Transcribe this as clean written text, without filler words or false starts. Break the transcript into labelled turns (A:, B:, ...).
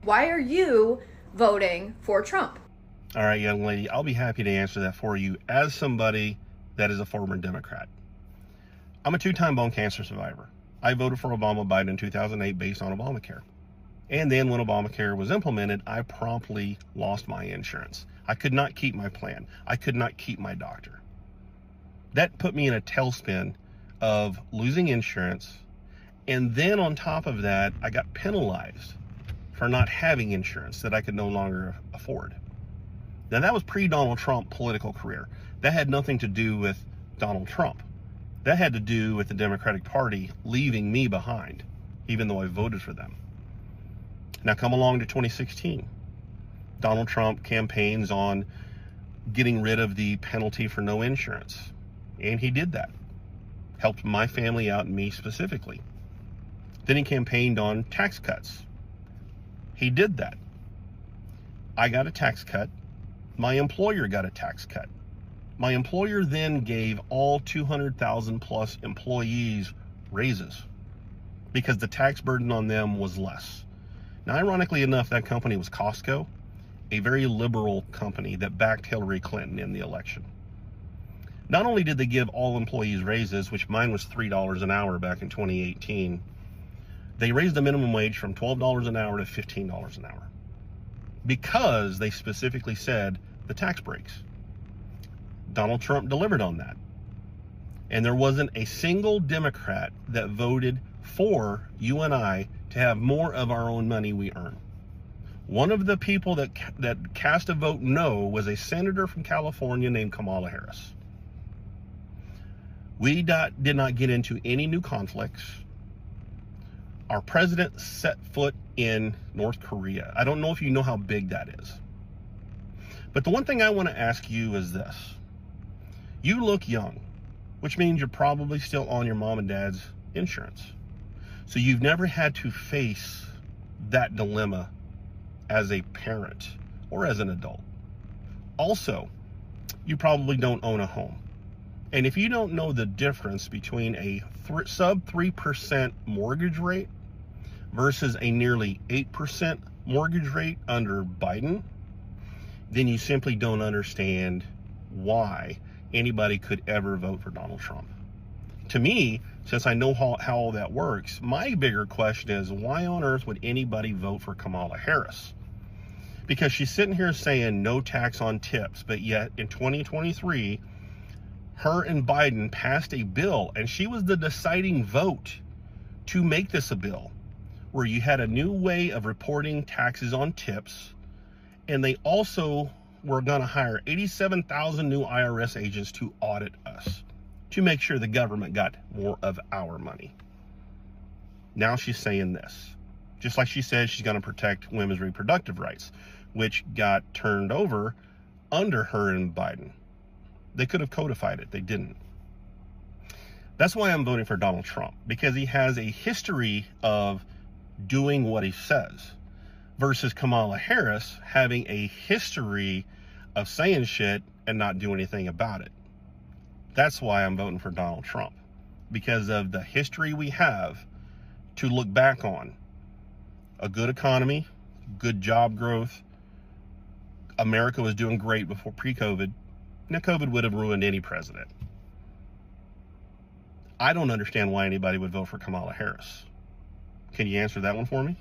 A: Why are you voting for Trump?
B: All right, young lady, I'll be happy to answer that for you as somebody that is a former Democrat. I'm a two-time bone cancer survivor. I voted for Obama Biden in 2008 based on Obamacare. And then when Obamacare was implemented, I promptly lost my insurance. I could not keep my plan. I could not keep my doctor. That put me in a tailspin of losing insurance. And then on top of that, I got penalized for not having insurance that I could no longer afford. Now, that was pre-Donald Trump political career. That had nothing to do with Donald Trump. That had to do with the Democratic Party leaving me behind, even though I voted for them. Now come along to 2016. Donald Trump campaigns on getting rid of the penalty for no insurance. And he did that. Helped my family out and me specifically. Then he campaigned on tax cuts. He did that. I got a tax cut. My employer got a tax cut. My employer then gave all 200,000 plus employees raises because the tax burden on them was less. Now, ironically enough, that company was Costco, a very liberal company that backed Hillary Clinton in the election. Not only did they give all employees raises, which mine was $3 an hour back in 2018, they raised the minimum wage from $12 an hour to $15 an hour because they specifically said the tax breaks. Donald Trump delivered on that. And there wasn't a single Democrat that voted for you and I to have more of our own money we earn. One of the people that cast a vote no was a senator from California named Kamala Harris. We did not get into any new conflicts. Our president set foot in North Korea. I don't know if you know how big that is. But the one thing I want to ask you is this. You look young, which means you're probably still on your mom and dad's insurance. So you've never had to face that dilemma as a parent or as an adult. Also, you probably don't own a home. And if you don't know the difference between a sub 3% mortgage rate versus a nearly 8% mortgage rate under Biden, then you simply don't understand why anybody could ever vote for Donald Trump. To me, since I know how all that works, my bigger question is, why on earth would anybody vote for Kamala Harris? Because she's sitting here saying no tax on tips, but yet in 2023, her and Biden passed a bill, and she was the deciding vote to make this a bill, where you had a new way of reporting taxes on tips, and they also were going to hire 87,000 new IRS agents to audit us, to make sure the government got more of our money. Now she's saying this, just like she said she's going to protect women's reproductive rights, which got turned over under her and Biden. They could have codified it. They didn't. That's why I'm voting for Donald Trump, because he has a history of doing what he says, versus Kamala Harris having a history of saying shit and not doing anything about it. That's why I'm voting for Donald Trump, because of the history we have to look back on. A good economy, good job growth. America was doing great before pre-COVID. Now, COVID would have ruined any president. I don't understand why anybody would vote for Kamala Harris. Can you answer that one for me?